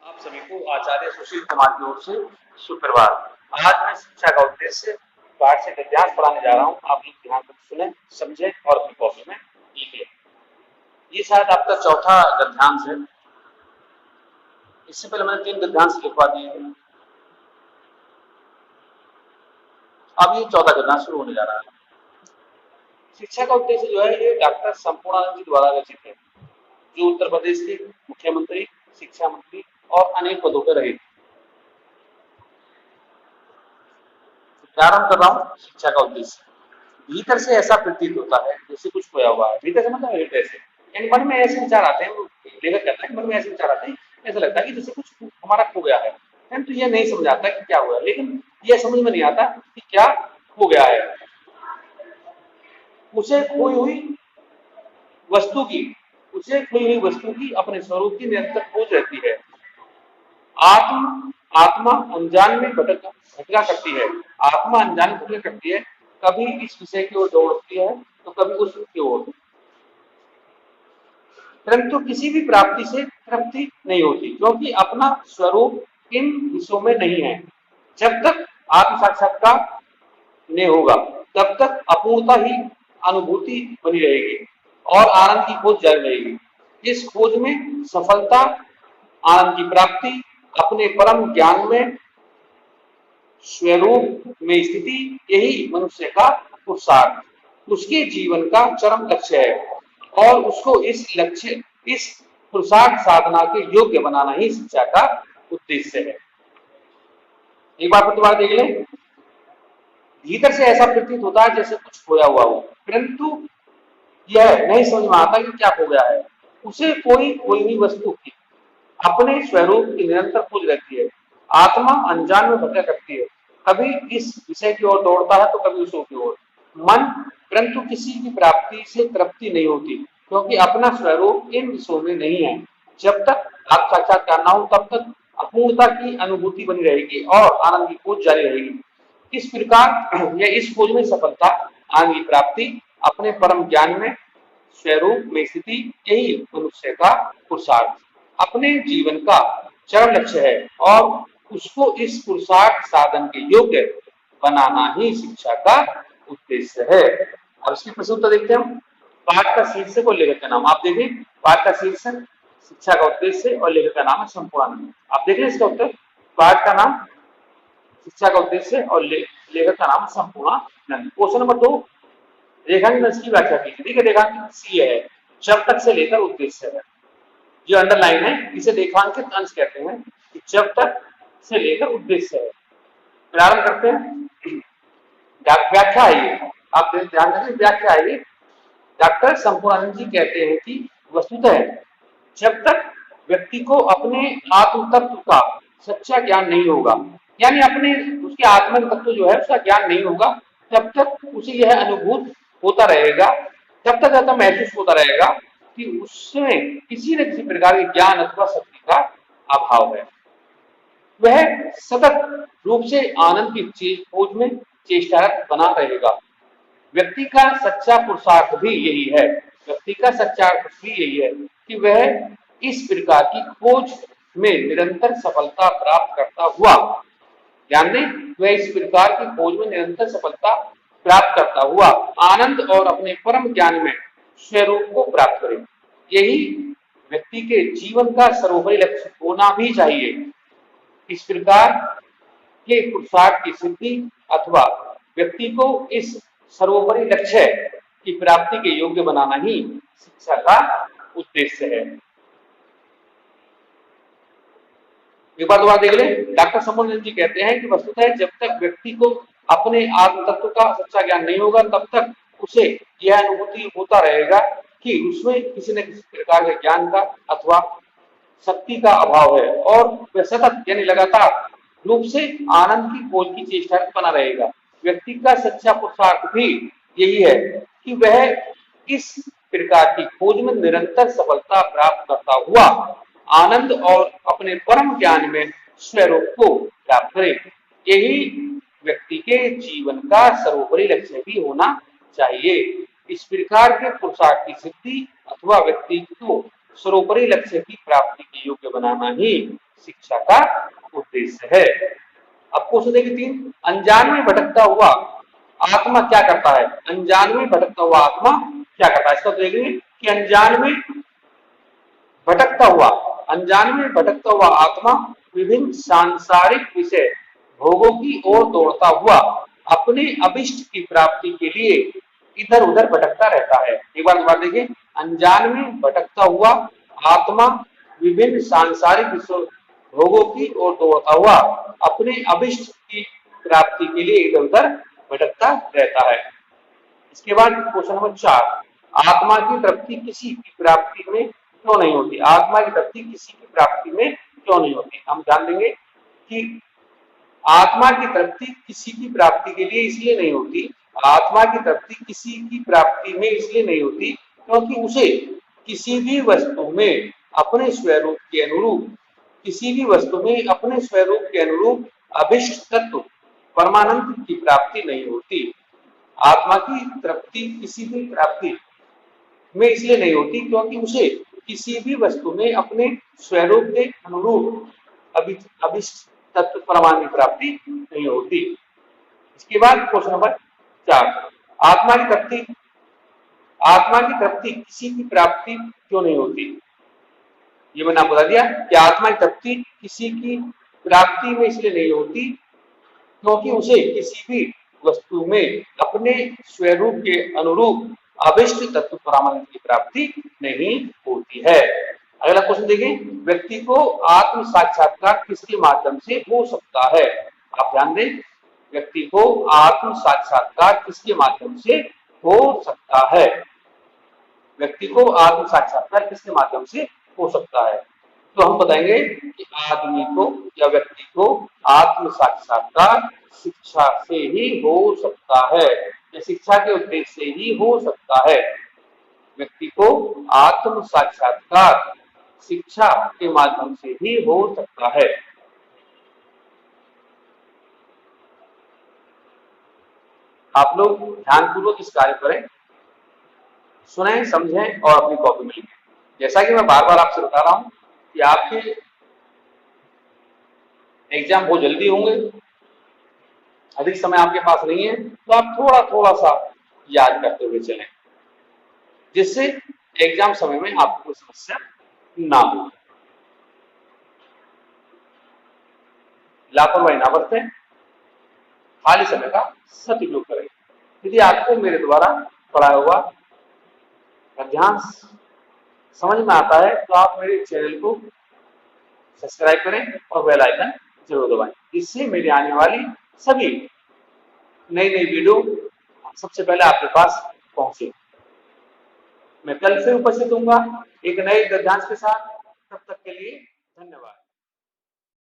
आप सभी को आचार्य सुशील कुमार की ओर से सुप्रभात। आज मैं शिक्षा का उद्देश्य पाठ से गद्यांश पढ़ाने जा रहा हूँ। आप लोग ध्यान से सुने, समझे और अपनी कॉपी में लिखे। ये शायद आपका चौथा गद्यांश है। इससे पहले मैंने 3 गद्यांश लिखवा दिए हैं। अब ये चौथा गद्यांश शुरू होने जा रहा है। शिक्षा का उद्देश्य जो है ये डॉक्टर संपूर्णानंद जी द्वारा रचित है, जो उत्तर प्रदेश के मुख्यमंत्री, शिक्षा मंत्री और अनेक पदों पर रहे। प्रारंभ कर रहा हूं। शिक्षा का उद्देश्य। भीतर से ऐसा प्रतीत होता है जैसे कुछ खोया हुआ है। भीतर से मतलब हृदय से, यानी मन में ऐसे विचार आते हैं। लेखक कहता है मन में ऐसे विचार आते हैं, ऐसा लगता है कि जैसे कुछ हमारा खो गया है। तो ये नहीं समझ आता कि क्या हुआ, लेकिन ये समझ में नहीं आता कि क्या खो गया है। उसे खोई हुई वस्तु की अपने स्वरूप की निरंतर खोज रहती है। आत्मा अनजान में भटका करती है। आत्मा अनजान में भटका करती है, कभी इस विषय की ओर दौड़ती है तो कभी उस की ओर, परंतु किसी भी प्राप्ति से तृप्ति नहीं होती, क्योंकि अपना स्वरूप इन विषयों में नहीं है। जब तक आत्म साक्षात्कार नहीं होगा तब तक अपूर्णता ही अनुभूति बनी रहेगी और आनंद की खोज जारी रहेगी। इस खोज में सफलता, आनंद की प्राप्ति, अपने परम ज्ञान में स्वरूप में स्थिति, यही मनुष्य का पुरुषार्थ, उसके जीवन का चरम लक्ष्य है। और उसको इस पुरुषार्थ साधना के योग्य बनाना ही शिक्षा का उद्देश्य है। एक बार दोबारा देख लें। भीतर से ऐसा प्रतीत होता है जैसे कुछ खोया हुआ हो, परंतु यह नहीं समझ में आता कि क्या खो गया है। उसे कोई हुई वस्तु की अपने स्वरूप की निरंतर खोज रहती है। आत्मा अनजान में भटका करती है, कभी इस विषय की ओर दौड़ता है तो कभी उस की ओर। मन परंतु किसी की प्राप्ति से तृप्ति नहीं होती, क्योंकि अपना स्वरूप इन विषयों में नहीं है। जब तक आत्म साक्षात्कार न हो तब तक अपूर्णता की अनुभूति बनी रहेगी और आनंद की खोज जारी रहेगी। इस प्रकार यह इस खोज में सफलता, आनंद की प्राप्ति, अपने परम ज्ञान में स्वरूप में स्थिति, यही मनुष्य का पुरुषार्थ, अपने जीवन का चरम लक्ष्य है और उसको इस पुरुषार्थ साधन के योग्य बनाना ही शिक्षा का उद्देश्य है। अब इसकी प्रस्तुत देखते हैं हम। पाठ का शीर्षक और लेखक का नाम आप देखिए। पाठ का शीर्षक शिक्षा का उद्देश्य और लेखक का नाम है संपूर्णानंद। आप देख लें इसका उत्तर। पाठ का नाम शिक्षा का उद्देश्य और लेखक का नाम संपूर्णानंद। क्वेश्चन नंबर 2, रेखांकन की व्याख्या कीजिए। देखिए रेखांकन सी है, जब तक से लेकर उद्देश्य है। जो अंडरलाइन है इसे रेखांकित अंश कहते हैं, कि जब तक से लेकर उद्देश्य है। प्रारंभ करते हैं। व्याख्या है ये, आप ध्यान रखें, व्याख्या है ये। डॉक्टर संपूर्णानंद जी कहते हैं कि वस्तुतः जब तक व्यक्ति को अपने आत्म तत्व का सच्चा ज्ञान नहीं होगा, यानी अपने उसके आत्म तत्व जो है उसका ज्ञान नहीं होगा, तब तक उसे यह अनुभूत होता रहेगा, तब तक ऐसा महसूस होता रहेगा कि उसमें किसी न किसी प्रकार के ज्ञान अथवा शक्ति का अभाव है। वह सतत रूप से आनंद की खोज में चेष्टारत बना रहेगा। व्यक्ति का सच्चा पुरुषार्थ भी यही है, व्यक्ति का सच्चा अर्थ भी यही है कि वह इस प्रकार की खोज में निरंतर सफलता प्राप्त करता हुआ, ध्यान दें, वह इस प्रकार की खोज में निरंतर सफलता प्राप्त करता हुआ आनंद और अपने परम ज्ञान में स्वरूप को प्राप्त करे। यही व्यक्ति के जीवन का सर्वोपरि लक्ष्य होना भी चाहिए। इस प्रकार के पुरुषार्थ की सिद्धि अथवा व्यक्ति को इस सर्वोपरि लक्ष्य की प्राप्ति के योग्य बनाना ही शिक्षा का उद्देश्य है। एक बार दोबारा देख लें। डॉक्टर संपूर्णानंद जी कहते हैं कि वस्तुतः जब तक व्यक्ति को अपने आत्म तत्व का सच्चा ज्ञान नहीं होगा तब तक उसे यह अनुभूति होता रहेगा कि उसमें किसी न किसी प्रकार के ज्ञान का अथवा शक्ति का अभाव है, और वह सतत यानी लगातार रूप से आनंद की खोज की चेष्टा बना रहेगा। व्यक्ति का सच्चा पुरुषार्थ भी यही है कि वह इस प्रकार की खोज में निरंतर सफलता प्राप्त करता हुआ आनंद और अपने परम ज्ञान में स्वरूप को प्राप्त करे। यही व्यक्ति के जीवन का सर्वोपरि लक्ष्य भी होना चाहिए। इस प्रकार के पुरुषार्थ की सिद्धि अथवा व्यक्ति को सर्वोपरि लक्ष्य की प्राप्ति के योग्य बनाना ही शिक्षा का उद्देश्य है। अब क्वेश्चन देखिए 3, अनजान में भटकता हुआ आत्मा क्या करता है? अनजान में भटकता हुआ आत्मा क्या करता है? इसका तो देखेंगे कि अनजान में भटकता हुआ आत्मा विभिन्न सांसारिक विषय भोगों की ओर दौड़ता हुआ अपने अभिष्ट की प्राप्ति के लिए इधर उधर भटकता रहता है। एक बार दोबारा देखिए, अनजान में भटकता हुआ आत्मा विभिन्न सांसारिक विषय भोगों की ओर दौड़ता हुआ अपने अभिष्ट की प्राप्ति के लिए इधर उधर भटकता रहता है। इसके बाद क्वेश्चन नंबर 4, आत्मा की तृप्ति किसी की प्राप्ति में क्यों नहीं होती? आत्मा की तृप्ति किसी की प्राप्ति में क्यों नहीं होती? हम ध्यान देंगे कि आत्मा की तृप्ति किसी की प्राप्ति के लिए इसलिए नहीं होती, आत्मा की तृप्ति किसी की प्राप्ति में इसलिए नहीं होती क्योंकि उसे किसी भी वस्तु में अपने स्वरूप के अनुरूप अभिष्ट तत्व परमानंद की प्राप्ति नहीं होती। आत्मा की तृप्ति किसी भी प्राप्ति में इसलिए नहीं होती क्योंकि उसे किसी भी वस्तु में अपने स्वरूप के अनुरूप अभिष्ट तत्व परमाणु की प्राप्ति नहीं होती। इसके बाद क्वेश्चन नंबर 4, आत्मा की तृप्ति किसी की प्राप्ति क्यों नहीं होती? ये मैंने आपको बता दिया कि आत्मा की तृप्ति किसी की प्राप्ति में इसलिए नहीं होती क्योंकि उसे किसी भी वस्तु में अपने स्वरूप के अनुरूप अभिष्ट तत्व परमाणु की प्राप्ति नहीं होती है। अगला क्वेश्चन देखिए, व्यक्ति को आत्म साक्षात्कार किसके माध्यम से हो सकता है? आप ध्यान दें, व्यक्ति को आत्म साक्षात्कार किसके माध्यम से हो सकता है? व्यक्ति को आत्म साक्षात्कार किसके माध्यम से हो सकता है? तो हम बताएंगे कि आदमी को या व्यक्ति को आत्म साक्षात्कार शिक्षा से ही हो सकता है, या शिक्षा के उद्देश्य से ही हो सकता है। व्यक्ति को आत्म साक्षात्कार शिक्षा के माध्यम से ही हो सकता है। आप लोग ध्यानपूर्वक इस कार्य करें, सुने, समझें और अपनी कॉपी में लिखें। जैसा कि मैं बार बार आपसे बता रहा हूं कि आपके एग्जाम बहुत जल्दी होंगे, अधिक समय आपके पास नहीं है, तो आप थोड़ा थोड़ा सा याद करते हुए चलें, जिससे एग्जाम समय में आपको कोई समस्या ना हो। लापरवाही ना बरतें, खाली समय का सदुपयोग करें। यदि आपको मेरे द्वारा पढ़ाया हुआ अध्याय समझ में आता है तो आप मेरे चैनल को सब्सक्राइब करें और बेल आइकन जरूर दबाएं, इससे मेरी आने वाली सभी नई वीडियो सबसे पहले आपके पास पहुंचे। मैं कल से उपस्थित होऊंगा एक नए गद्यांश के साथ। तब तक के लिए धन्यवाद।